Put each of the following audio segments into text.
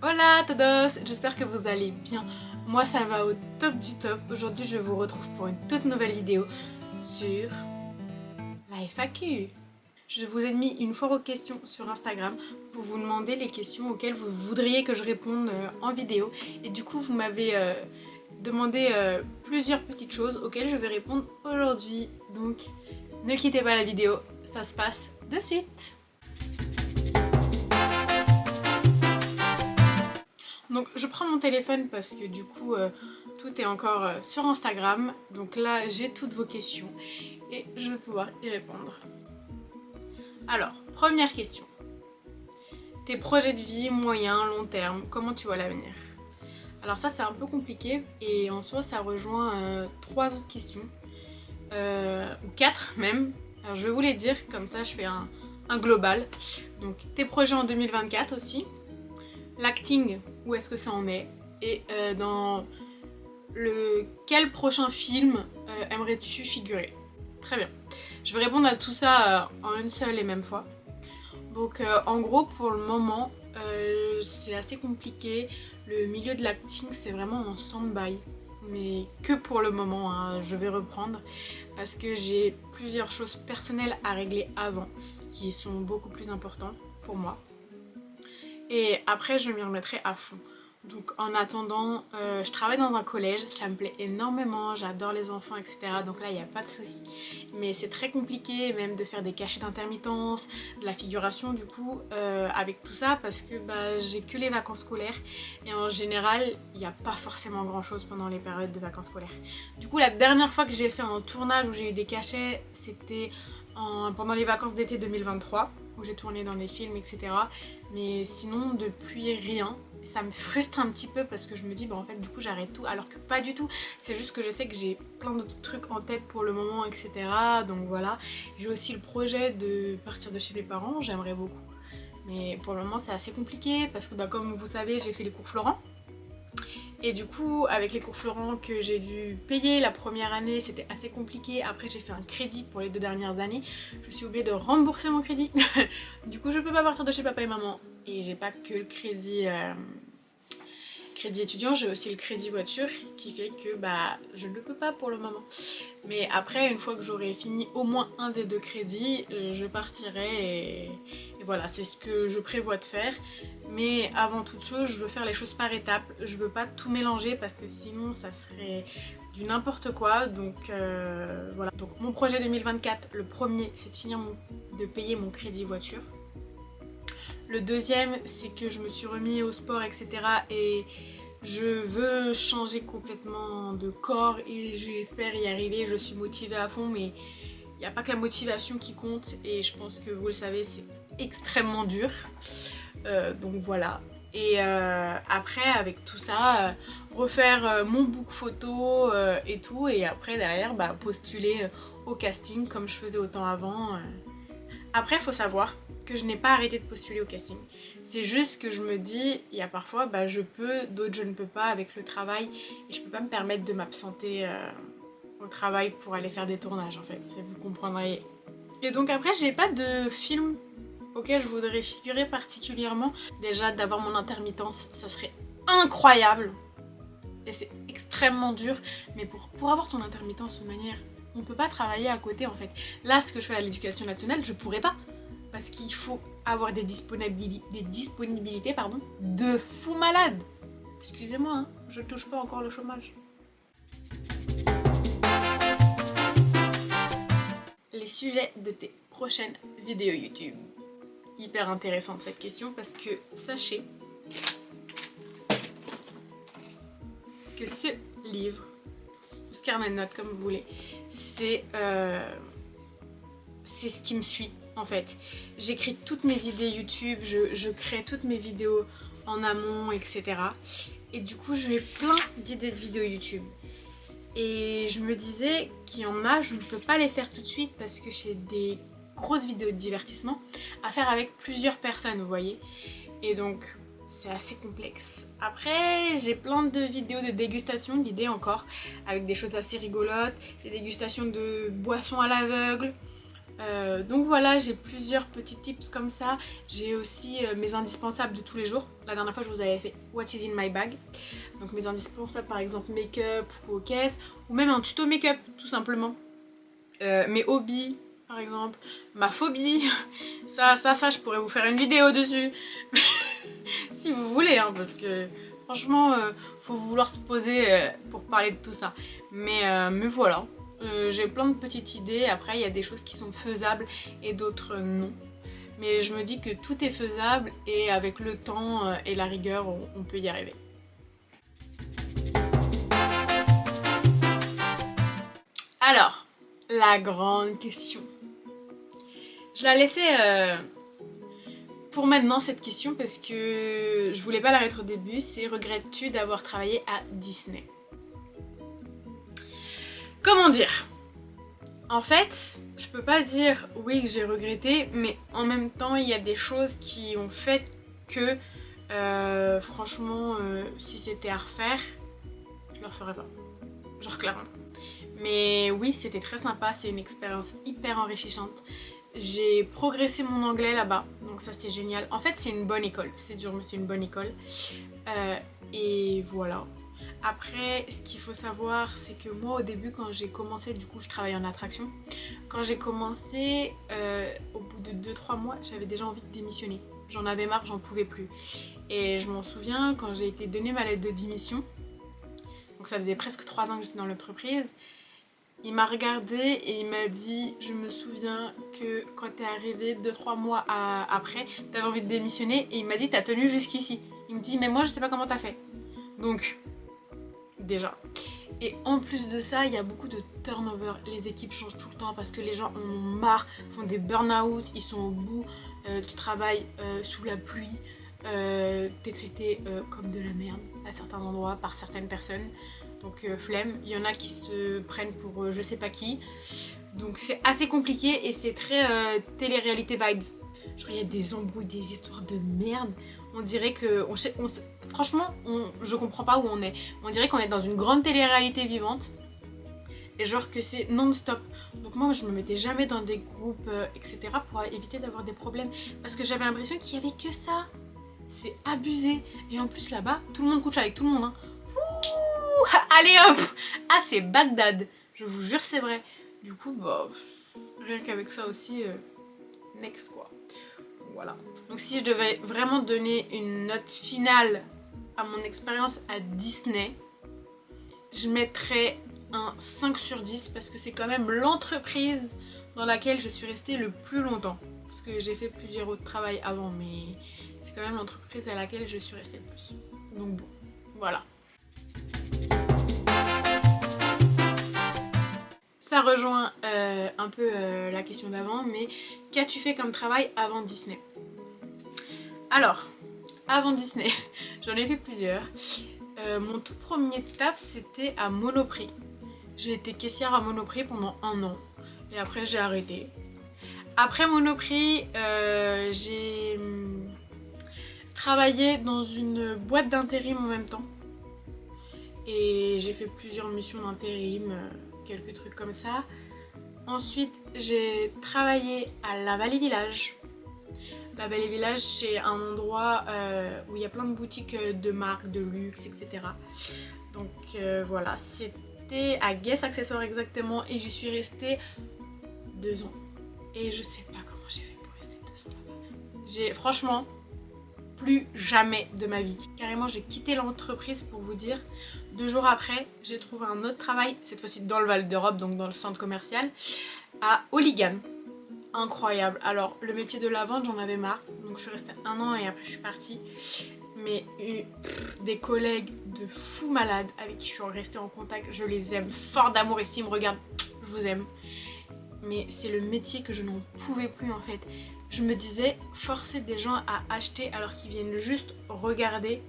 Hola a todos, j'espère que vous allez bien. Moi ça va au top du top. Aujourd'hui je vous retrouve pour une toute nouvelle vidéo sur la FAQ. Je vous ai mis une foire aux questions sur Instagram pour vous demander les questions auxquelles vous voudriez que je réponde en vidéo. Et du coup vous m'avez demandé plusieurs petites choses auxquelles je vais répondre aujourd'hui. Donc ne quittez pas la vidéo, ça se passe de suite. Donc je prends mon téléphone parce que du coup tout est encore sur Instagram. Donc là j'ai toutes vos questions et je vais pouvoir y répondre. Alors, première question. Tes projets de vie, moyen, long terme, comment tu vois l'avenir? Alors ça c'est un peu compliqué et en soi ça rejoint 3 autres questions. Ou 4 même. Alors je vais vous les dire, comme ça je fais un global. Donc tes projets en 2024 aussi. L'acting, où est-ce que ça en est? Et dans quel prochain film aimerais-tu figurer? Très bien. Je vais répondre à tout ça en une seule et même fois. Donc en gros pour le moment c'est assez compliqué. Le milieu de l'acting c'est vraiment en stand-by. Mais que pour le moment, hein, je vais reprendre parce que j'ai plusieurs choses personnelles à régler avant qui sont beaucoup plus importantes pour moi. Et après je m'y remettrai à fond. Donc en attendant, je travaille dans un collège, ça me plaît énormément, j'adore les enfants, etc. Donc là il n'y a pas de souci. Mais c'est très compliqué même de faire des cachets d'intermittence, de la figuration du coup, avec tout ça parce que j'ai que les vacances scolaires. Et en général, il n'y a pas forcément grand chose pendant les périodes de vacances scolaires. Du coup la dernière fois que j'ai fait un tournage où j'ai eu des cachets, c'était pendant les vacances d'été 2023. Où j'ai tourné dans des films, etc. Mais sinon, depuis rien. Ça me frustre un petit peu parce que je me dis, en fait, du coup, j'arrête tout. Alors que pas du tout. C'est juste que je sais que j'ai plein d'autres trucs en tête pour le moment, etc. Donc voilà. J'ai aussi le projet de partir de chez mes parents. J'aimerais beaucoup. Mais pour le moment, c'est assez compliqué parce que, comme vous savez, j'ai fait les cours Florent. Et du coup, avec les cours Florent que j'ai dû payer la première année, c'était assez compliqué. Après, j'ai fait un crédit pour les 2 dernières années. Je suis obligée de rembourser mon crédit. Du coup, je peux pas partir de chez papa et maman. Et j'ai pas que le crédit étudiant, j'ai aussi le crédit voiture qui fait que je ne peux pas pour le moment. Mais après, une fois que j'aurai fini au moins un des 2 crédits, je partirai et voilà, c'est ce que je prévois de faire. Mais avant toute chose, je veux faire les choses par étapes. Je veux pas tout mélanger parce que sinon ça serait du n'importe quoi. Donc voilà. Donc mon projet 2024, le premier, c'est de payer mon crédit voiture. Le deuxième, c'est que je me suis remis au sport, etc. Et je veux changer complètement de corps et j'espère y arriver. Je suis motivée à fond, mais il n'y a pas que la motivation qui compte. Et je pense que vous le savez, c'est extrêmement dur. Donc voilà. Et après, avec tout ça, refaire mon book photo et tout. Et après, derrière, postuler au casting comme je faisais autant avant. Après, il faut savoir que je n'ai pas arrêté de postuler au casting. C'est juste que je me dis, il y a parfois, je peux, d'autres je ne peux pas avec le travail. Et je peux pas me permettre de m'absenter au travail pour aller faire des tournages en fait, vous comprendrez. Et donc après, j'ai pas de film auquel je voudrais figurer particulièrement. Déjà, d'avoir mon intermittence, ça serait incroyable. Et c'est extrêmement dur. Mais pour avoir ton intermittence de manière... On peut pas travailler à côté en fait. Là, ce que je fais à l'éducation nationale, je pourrais pas. Parce qu'il faut avoir des disponibilités de fou malade. Excusez-moi, hein, je touche pas encore le chômage. Les sujets de tes prochaines vidéos YouTube. Hyper intéressante cette question parce que sachez que ce livre, ou ce carnet de notes comme vous voulez, c'est ce qui me suit en fait. J'écris toutes mes idées YouTube, je crée toutes mes vidéos en amont, etc. Et du coup, j'ai plein d'idées de vidéos YouTube. Et je me disais qu'il y en a, je ne peux pas les faire tout de suite parce que c'est des grosses vidéos de divertissement à faire avec plusieurs personnes, vous voyez. Et donc, c'est assez complexe. Après, j'ai plein de vidéos de dégustation, d'idées encore, avec des choses assez rigolotes, des dégustations de boissons à l'aveugle, Donc voilà, j'ai plusieurs petits tips comme ça. J'ai aussi mes indispensables de tous les jours. La dernière fois je vous avais fait What is in my bag. Donc mes indispensables, par exemple make-up ou caisse, ou même un tuto make-up tout simplement. Mes hobbies par exemple, ma phobie, ça je pourrais vous faire une vidéo dessus. Si vous voulez hein, parce que franchement faut vouloir se poser pour parler de tout ça. Mais voilà. J'ai plein de petites idées, après il y a des choses qui sont faisables et d'autres non. Mais je me dis que tout est faisable et avec le temps et la rigueur, on peut y arriver. Alors, la grande question. Je la laissais pour maintenant cette question parce que je voulais pas la mettre au début, c'est regrettes-tu d'avoir travaillé à Disney ? Comment dire ? En fait, je peux pas dire oui que j'ai regretté, mais en même temps il y a des choses qui ont fait que franchement si c'était à refaire, je le referais pas. Genre clairement. Mais oui, c'était très sympa, c'est une expérience hyper enrichissante. J'ai progressé mon anglais là-bas, donc ça c'est génial. En fait c'est une bonne école, c'est dur mais c'est une bonne école. Et voilà. Après, ce qu'il faut savoir, c'est que moi au début quand j'ai commencé, du coup je travaille en attraction. Quand j'ai commencé, au bout de 2-3 mois, j'avais déjà envie de démissionner. J'en avais marre, j'en pouvais plus. Et je m'en souviens quand j'ai été donner ma lettre de démission, donc ça faisait presque 3 ans que j'étais dans l'entreprise, il m'a regardé et il m'a dit, je me souviens que quand t'es arrivé 2-3 mois après, t'avais envie de démissionner et il m'a dit t'as tenu jusqu'ici. Il me dit mais moi je sais pas comment t'as fait. Donc déjà. Et en plus de ça, il y a beaucoup de turnover. Les équipes changent tout le temps parce que les gens en ont marre, font des burn-out, ils sont au bout, tu travailles sous la pluie, t'es traité comme de la merde à certains endroits par certaines personnes. Donc flemme, il y en a qui se prennent pour je sais pas qui. Donc c'est assez compliqué et c'est très télé-réalité vibes. Genre il y a des embrouilles, des histoires de merde. On dirait que... franchement, je comprends pas où on est. On dirait qu'on est dans une grande télé-réalité vivante. Et genre que c'est non-stop. Donc moi, je me mettais jamais dans des groupes, etc. pour éviter d'avoir des problèmes. Parce que j'avais l'impression qu'il y avait que ça. C'est abusé. Et en plus là-bas, tout le monde couche avec tout le monde. Hein. Ouh, allez hop. Ah, c'est Bagdad. Je vous jure, c'est vrai. Du coup, bah, rien qu'avec ça aussi, next quoi. Voilà. Donc si je devais vraiment donner une note finale à mon expérience à Disney, je mettrais un 5 sur 10 parce que c'est quand même l'entreprise dans laquelle je suis restée le plus longtemps. Parce que j'ai fait plusieurs autres travails avant, mais c'est quand même l'entreprise à laquelle je suis restée le plus. Donc bon, voilà. Ça rejoint un peu la question d'avant, mais qu'as-tu fait comme travail avant Disney ? Alors, avant Disney, j'en ai fait plusieurs. Mon tout premier taf, c'était à Monoprix. J'ai été caissière à Monoprix pendant 1 an, et après j'ai arrêté. Après Monoprix, j'ai travaillé dans une boîte d'intérim en même temps. Et j'ai fait plusieurs missions d'intérim, quelques trucs comme ça. Ensuite, j'ai travaillé à La Vallée Village. La Vallée Village, c'est un endroit où il y a plein de boutiques de marques, de luxe, etc. Donc voilà, c'était à Guess Accessoires exactement et j'y suis restée 2 ans. Et je sais pas comment j'ai fait pour rester 2 ans là-bas. Franchement, plus jamais de ma vie. Carrément, j'ai quitté l'entreprise pour vous dire. 2 jours après, j'ai trouvé un autre travail, cette fois-ci dans le Val d'Europe, donc dans le centre commercial, à Hooligan. Incroyable. Alors, le métier de la vente, j'en avais marre. Donc, je suis restée 1 an et après, je suis partie. Mais des collègues de fous malades avec qui je suis restée en contact, je les aime fort d'amour. Et s'ils me regardent, je vous aime. Mais c'est le métier que je n'en pouvais plus en fait. Je me disais, forcer des gens à acheter alors qu'ils viennent juste regarder,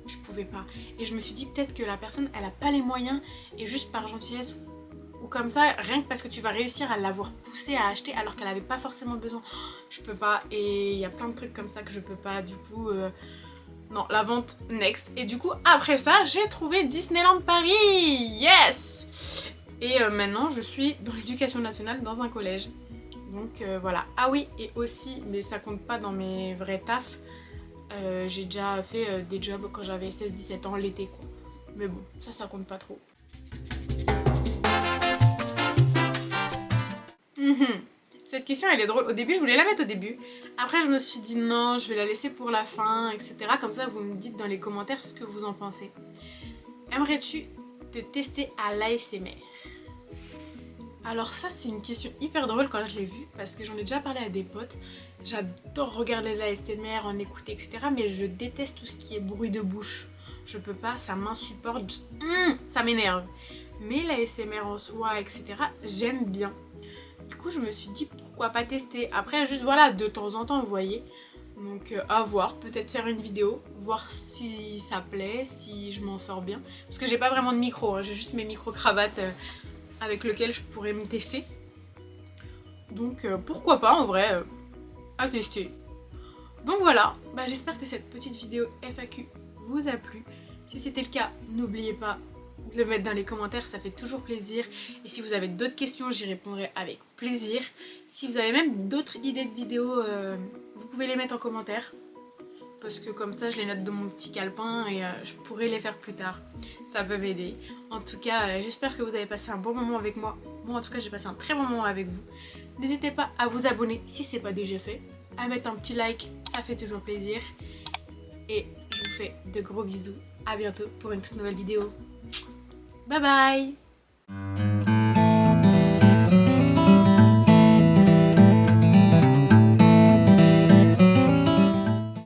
je pouvais pas. Et je me suis dit peut-être que la personne, elle a pas les moyens et juste par gentillesse ou comme ça, rien que parce que tu vas réussir à l'avoir poussée à acheter alors qu'elle avait pas forcément besoin. Je peux pas et il y a plein de trucs comme ça que je peux pas. Du coup, non, la vente next. Et du coup, après ça, j'ai trouvé Disneyland Paris. Yes! Et maintenant, je suis dans l'éducation nationale dans un collège. Donc voilà. Ah oui, et aussi, mais ça compte pas dans mes vrais tafs, j'ai déjà fait des jobs quand j'avais 16-17 ans l'été quoi. Mais bon, ça compte pas trop. Cette question elle est drôle. Au début je voulais la mettre au début. Après je me suis dit non, je vais la laisser pour la fin, etc. Comme ça vous me dites dans les commentaires ce que vous en pensez. Aimerais-tu te tester à l'ASMR? Alors ça c'est une question hyper drôle quand je l'ai vue parce que j'en ai déjà parlé à des potes. J'adore regarder l'ASMR, en écouter, etc. Mais je déteste tout ce qui est bruit de bouche. Je peux pas, ça m'insupporte, ça m'énerve. Mais l'ASMR en soi, etc. j'aime bien. Du coup je me suis dit pourquoi pas tester. Après juste voilà de temps en temps vous voyez. Donc à voir, peut-être faire une vidéo, voir si ça plaît, si je m'en sors bien. Parce que j'ai pas vraiment de micro, hein, j'ai juste mes micro-cravates avec lesquelles je pourrais me tester. Donc pourquoi pas en vrai, à tester. Donc voilà, j'espère que cette petite vidéo FAQ vous a plu. Si c'était le cas, n'oubliez pas de le mettre dans les commentaires, ça fait toujours plaisir. Et si vous avez d'autres questions, j'y répondrai avec plaisir. Si vous avez même d'autres idées de vidéos, vous pouvez les mettre en commentaire. Parce que comme ça, je les note dans mon petit calepin et je pourrai les faire plus tard. Ça peut m'aider. En tout cas, j'espère que vous avez passé un bon moment avec moi. Moi, en tout cas, j'ai passé un très bon moment avec vous. N'hésitez pas à vous abonner si ce n'est pas déjà fait. À mettre un petit like, ça fait toujours plaisir. Et je vous fais de gros bisous. À bientôt pour une toute nouvelle vidéo. Bye bye!